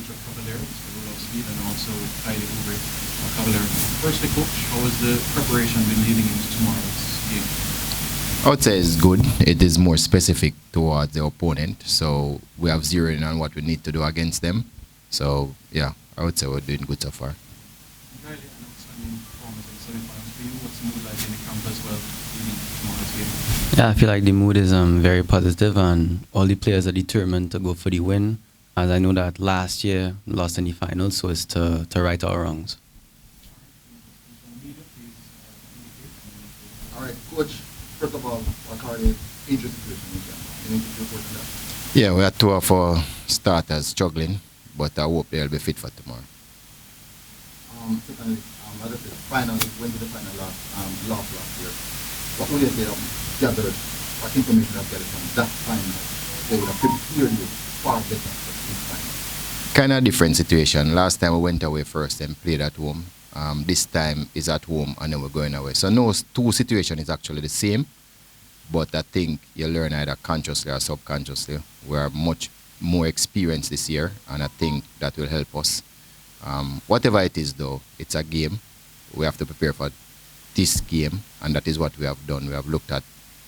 coach of Cavalier, Mr. Rudolph Speid, and also Kaile Auvary of Cavalier. Firstly, coach, how has the preparation been leading into tomorrow's game? I would say it's good. It is more specific towards the opponent, so we have zeroed in on what we need to do against them. So yeah, I would say we're doing good so far. Kaile, an outstanding performance in the semi-finals for you. What's the mood like in the camp as well leading into tomorrow's game? Yeah, I feel like the mood is very positive, and all the players are determined to go for the win. As I know that last year lost in the finals, so it's to right our wrongs. All right, coach. First of all, what are the injury situation? Any report on that? Yeah, we had two of our starters struggling, but I hope they'll be fit for tomorrow. Secondly, as I said, final went to the final last year. What would you say gathered, what information I've gathered from that final? They would have prepared you far better for this final. Kind of different situation. Last time we went away first and played at home. This time is at home and then we're going away. So no two situations is actually the same, but I think you learn either consciously or subconsciously. We are much more experienced this year, and I think that will help us. Whatever it is though, it's a game. We have to prepare for this game, and that is what we have done. We have looked at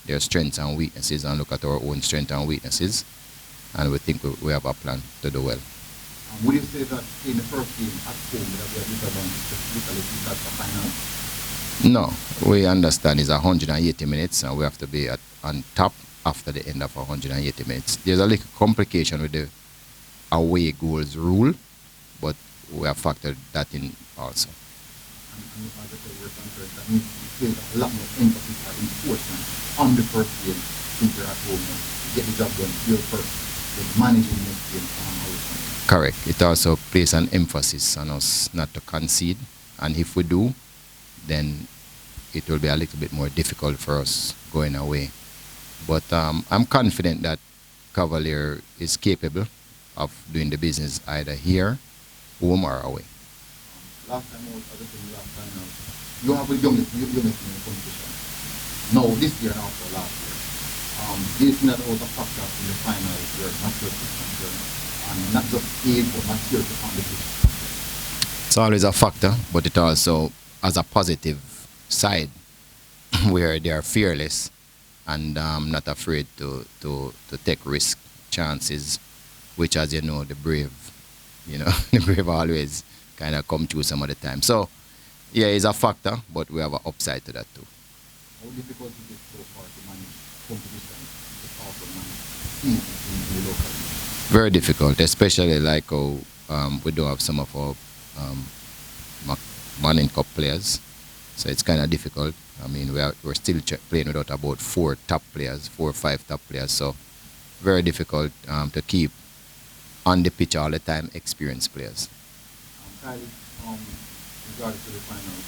their strengths and weaknesses and look at our own strengths and weaknesses, and we think we have a plan to do well. Would you say that in the first game at home that we have disadvantage specifically in that final? No, we understand it's 180 minutes and we have to be on top after the end of 180 minutes. There's a little complication with the away goals rule, but we have factored that in also. And as I said, that means you place a lot more emphasis or enforcement on the first game since you're at home and get the job done here first, then managing the next game on. Correct. It also places an emphasis on us not to concede, and if we do, then it will be a little bit more difficult for us going away. But I'm confident that Cavalier is capable of doing the business either here, home, or away. Last time was, as I said, last final, you have the youngest in the competition. Now, this year and also last year, this not all the factors in the final where maturity is concerned. And not just age, but maturity on the pitch. It's always a factor, but it also has a positive side where they are fearless and not afraid to take risk chances, which, as you know, the brave always kind of come through some of the time. So, yeah, it's a factor, but we have an upside to that too. How difficult is it so far to manage competition, to also manage teams in the local league? Very difficult, especially like how we don't have some of our Manning Cup players, so it's kind of difficult. I mean, we're still playing without about 4 or 5 top players, so very difficult to keep on the pitch all the time experienced players. Kaile, regarding to the final,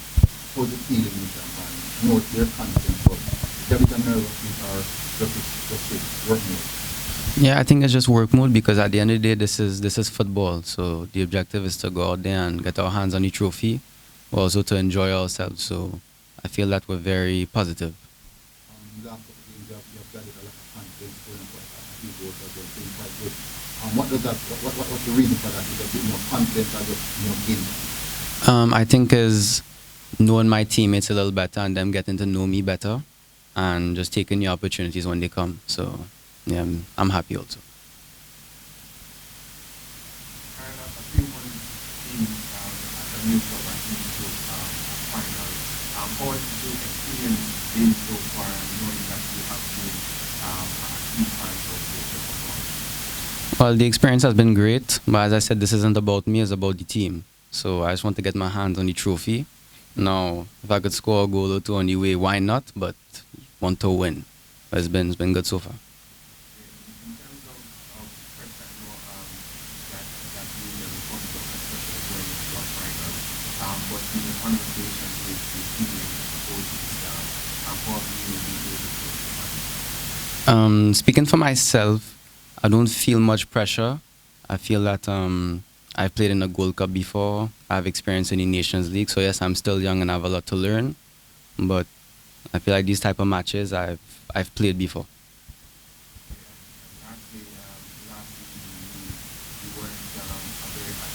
how's the feeling in the final? No, they're confident, but there is a nervousness or just work mode? Yeah, I think it's just work mode, because at the end of the day, this is football. So the objective is to go out there and get our hands on the trophy, but also to enjoy ourselves. So I feel that we're very positive. Last couple of games, you have gathered a lot of confidence, scoring quite a few goals as well, doing quite good. What's the reason for that? Is a bit more confidence or just more games? I think is knowing my teammates a little better and them getting to know me better, and just taking the opportunities when they come. So yeah, I'm happy also. A few months in at a new club and into a final. How has the experience been so far, knowing that you have been a key part of the performance? Well, the experience has been great, but as I said, this isn't about me, it's about the team. So I just want to get my hands on the trophy. Now, if I could score a goal or two on the way, why not? But want to win. But it's been good so far. In terms of pressure, I know that you will respond to especially going into a final. But in the conversation with the teammates, coaches, how have you been able to? Speaking for myself, I don't feel much pressure. I feel that I've played in a Gold Cup before. I have experience in the Nations League. So yes, I'm still young and I have a lot to learn. But I feel like these type of matches I've played before. Lastly, you weren't a very high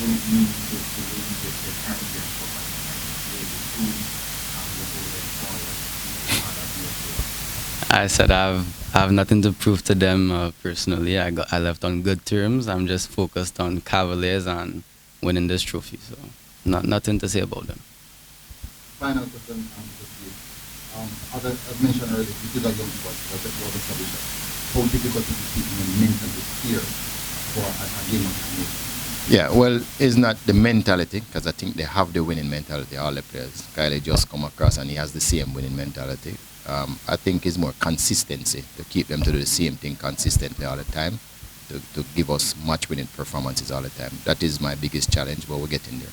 will it mean to really get the Caribbean Cup and really prove your way forward in other fields? I said I have nothing to prove to them personally. I left on good terms. I'm just focused on Cavaliers and winning this trophy. So nothing to say about them. Final question, as mentioned earlier, this is a young sport, but it was established. How difficult is it keeping them mentally prepared for a game of this nature? Yeah, well, it's not the mentality, because I think they have the winning mentality, all the players. Kaile just come across and he has the same winning mentality. I think it's more consistency, to keep them to do the same thing consistently all the time, to give us match-winning performances all the time. That is my biggest challenge, but we're getting there.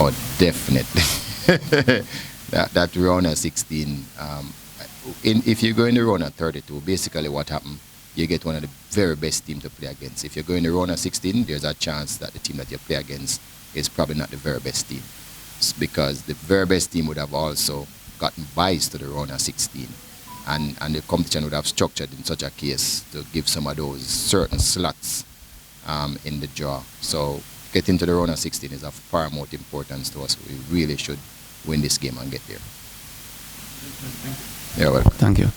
Oh, definitely. that round of 16, if you go in the round of 32, basically what happened, you get one of the very best teams to play against. If you go in the round of 16, there's a chance that the team that you play against is probably not the very best team. It's because the very best team would have also gotten buys to the round of 16. And the competition would have structured in such a case to give some of those certain slots in the draw. So getting to the round of 16 is of paramount importance to us. We really should win this game and get there. You're welcome. Thank you.